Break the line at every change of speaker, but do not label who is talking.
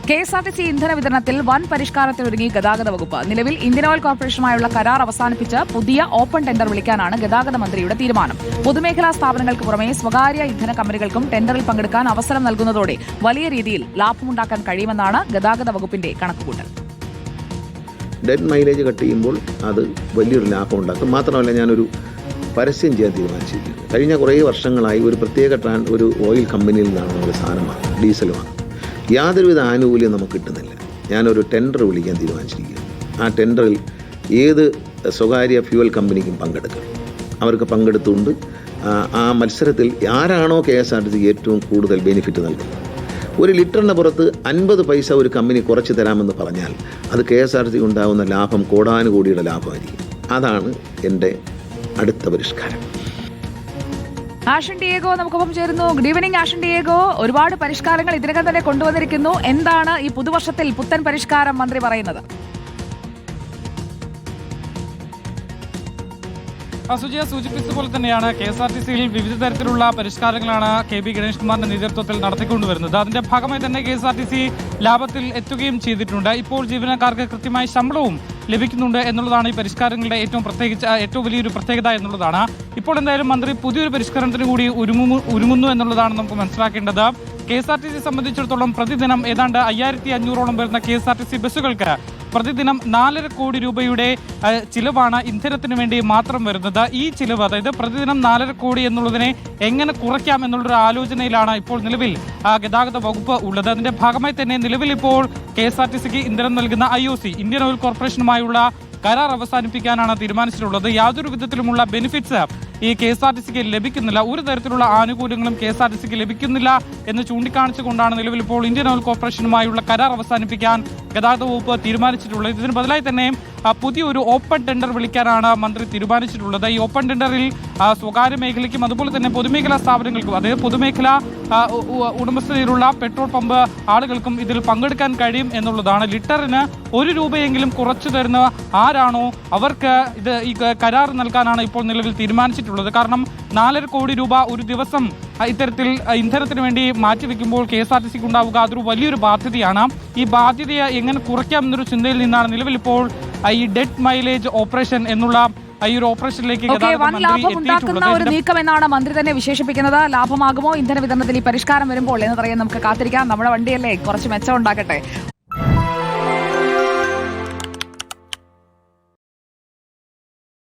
KSRTC ഇന്ധന വിതരണത്തിൽ വൻ പരിഷ്കാരത്തിനൊരുങ്ങി ഗതാഗത വകുപ്പ്. നിലവിൽ ഇന്ത്യൻ ഓയിൽ കോർപ്പറേഷനുമായുള്ള കരാർ അവസാനിപ്പിച്ച് പുതിയ ഓപ്പൺ ടെൻഡർ വിളിക്കാനാണ് ഗതാഗത മന്ത്രിയുടെ തീരുമാനം. പൊതുമേഖലാ സ്ഥാപനങ്ങൾക്ക് പുറമെ സ്വകാര്യ ഇന്ധന കമ്പനികൾക്കും ടെൻഡറിൽ പങ്കെടുക്കാൻ അവസരം നൽകുന്നതോടെ വലിയ രീതിയിൽ ലാഭമുണ്ടാക്കാൻ കഴിയുമെന്നാണ് ഗതാഗത വകുപ്പിന്റെ കണക്കുകൂട്ടൽ.
ഡെഡ് മൈലേജ് കട്ട് ചെയ്യുമ്പോൾ അത് വലിയൊരു ലാഭം ഉണ്ടാക്കും. മാത്രമല്ല, ഞാനൊരു പരസ്യം ചെയ്യാൻ തീരുമാനിച്ചിരിക്കുന്നു. കഴിഞ്ഞ കുറേ വർഷങ്ങളായി ഒരു പ്രത്യേക ഒരു ഓയിൽ കമ്പനിയിൽ നിന്നാണ് നമ്മൾ സാധനമാണ്, ഡീസലുമാണ്. യാതൊരുവിധ ആനുകൂല്യം നമുക്ക് കിട്ടുന്നില്ല. ഞാനൊരു ടെൻഡർ വിളിക്കാൻ തീരുമാനിച്ചിരിക്കുന്നു. ആ ടെൻഡറിൽ ഏത് സ്വകാര്യ ഫ്യൂവൽ കമ്പനിക്കും പങ്കെടുക്കാം. അവർക്ക് പങ്കെടുത്തുകൊണ്ട് ആ മത്സരത്തിൽ ആരാണോ KSRTC ഏറ്റവും കൂടുതൽ ബെനിഫിറ്റ് നൽകുന്നത്, ഒരു ലിറ്ററിന് പുറത്ത് 50 പൈസ ഒരു കമ്പനി കുറച്ച് തരാമെന്ന് പറഞ്ഞാൽ അത് KSRTC ഉണ്ടാകുന്ന ലാഭം കോടാനുകോടിയുടെ ലാഭമായിരിക്കും. അതാണ് എൻ്റെ അടുത്ത പരിഷ്കാരം.
ആഷൻ ഡിയേഗോ നമുക്കൊപ്പം ചേരുന്നു. Good evening Ashan Diego. ഒരുപാട് പരിഷ്കാരങ്ങൾ ഇതിനകം തന്നെ കൊണ്ടുവന്നിരിക്കുന്നു. എന്താണ് ഈ പുതുവർഷത്തിൽ പുത്തൻ പരിഷ്കാരം മന്ത്രി പറയുന്നത്?
സുജയ സൂചിപ്പിച്ചതുപോലെ തന്നെയാണ് KSRTCയിൽ വിവിധ തരത്തിലുള്ള പരിഷ്കാരങ്ങളാണ് KB ഗണേഷ് കുമാറിന്റെ നേതൃത്വത്തിൽ നടത്തിക്കൊണ്ടുവരുന്നത്. അതിന്റെ ഭാഗമായി തന്നെ KSRTC ലാഭത്തിൽ എത്തുകയും ചെയ്തിട്ടുണ്ട്. ഇപ്പോൾ ജീവനക്കാർക്ക് കൃത്യമായ ശമ്പളവും ലഭിക്കുന്നുണ്ട് എന്നുള്ളതാണ് ഈ പരിഷ്കാരങ്ങളുടെ ഏറ്റവും വലിയൊരു പ്രത്യേകത എന്നുള്ളതാണ്. ഇപ്പോൾ എന്തായാലും മന്ത്രി പുതിയൊരു പരിഷ്കരണത്തിന് കൂടി ഒരുങ്ങുന്നു എന്നുള്ളതാണ് നമുക്ക് മനസ്സിലാക്കേണ്ടത്. KSRTC സംബന്ധിച്ചിടത്തോളം പ്രതിദിനം ഏതാണ്ട് 5500ഓളം വരുന്ന KSRTC ബസ്സുകൾക്ക് പ്രതിദിനം 4.5 കോടി രൂപയുടെ ചിലവാണ് ഇന്ധനത്തിന് വേണ്ടി മാത്രം വരുന്നത്. ഈ ചിലവ്, അതായത് പ്രതിദിനം 4.5 കോടി എന്നുള്ളതിനെ എങ്ങനെ കുറയ്ക്കാം എന്നുള്ളൊരു ആലോചനയിലാണ് ഇപ്പോൾ നിലവിൽ ഗതാഗത വകുപ്പ് ഉള്ളത്. അതിന്റെ ഭാഗമായി തന്നെ നിലവിൽ ഇപ്പോൾ KSRTCക്ക് ഇന്ധനം നൽകുന്ന IOC ഇന്ത്യൻ ഓയിൽ കോർപ്പറേഷനുമായുള്ള കരാർ അവസാനിപ്പിക്കാനാണ് തീരുമാനിച്ചിട്ടുള്ളത്. യാതൊരു വിധത്തിലുമുള്ള ബെനിഫിറ്റ്സ് ഈ KSRTCക്ക് ലഭിക്കുന്നില്ല. ഒരു തരത്തിലുള്ള ആനുകൂല്യങ്ങളും KSRTCക്ക് ലഭിക്കുന്നില്ല എന്ന് ചൂണ്ടിക്കാണിച്ചുകൊണ്ടാണ് നിലവിൽ ഇപ്പോൾ ഇന്ത്യൻ ഓയിൽ കോർപ്പറേഷനുമായുള്ള കരാർ അവസാനിപ്പിക്കാൻ ഗതാഗത വകുപ്പ് തീരുമാനിച്ചിട്ടുള്ളത്. ഇതിന് ബദലായി തന്നെ പുതിയൊരു ഓപ്പൺ ടെൻഡർ വിളിക്കാനാണ് മന്ത്രി തീരുമാനിച്ചിട്ടുള്ളത്. ഈ ഓപ്പൺ ടെൻഡറിൽ സ്വകാര്യ മേഖലയ്ക്കും അതുപോലെ തന്നെ പൊതുമേഖലാ സ്ഥാപനങ്ങൾക്കും, അതായത് പൊതുമേഖലാ ഉടമസ്ഥതയിലുള്ള പെട്രോൾ പമ്പ് ആളുകൾക്കും ഇതിൽ പങ്കെടുക്കാൻ കഴിയും എന്നുള്ളതാണ്. ലിറ്ററിന് 1 രൂപയെങ്കിലും കുറച്ചു തരുന്ന ആരാണോ അവർക്ക് ഈ കരാർ നൽകാനാണ് ഇപ്പോൾ നിലവിൽ തീരുമാനിച്ചിട്ടുള്ളത്. കാരണം 4.5 കോടി രൂപ ഒരു ദിവസം ഇത്തരത്തിൽ ഇന്ധനത്തിന് വേണ്ടി മാറ്റിവെക്കുമ്പോൾ KSRTCക്ക് ഉണ്ടാവുക അതൊരു വലിയൊരു ബാധ്യതയാണ്. ഈ ബാധ്യതയെ എങ്ങനെ കുറയ്ക്കാം എന്നൊരു ചിന്തയിൽ നിന്നാണ് നിലവിൽ ഇപ്പോൾ ഈ ഡെഡ് മൈലേജ് ഓപ്പറേഷൻ എന്നുള്ള ഈ ഒരു ഓപ്പറേഷനിലേക്ക്
ലാഭമുണ്ടാക്കുന്ന ഒരു നീക്കം എന്നാണ് മന്ത്രി തന്നെ വിശേഷിപ്പിക്കുന്നത്. ലാഭമാകുമോ ഇന്ധന വിതരണത്തിൽ ഈ പരിഷ്കാരം വരുമ്പോൾ എന്ന് പറയാൻ നമുക്ക് കാത്തിരിക്കാം. നമ്മുടെ വണ്ടിയല്ലേ, കുറച്ച് മെച്ചം ഉണ്ടാക്കട്ടെ.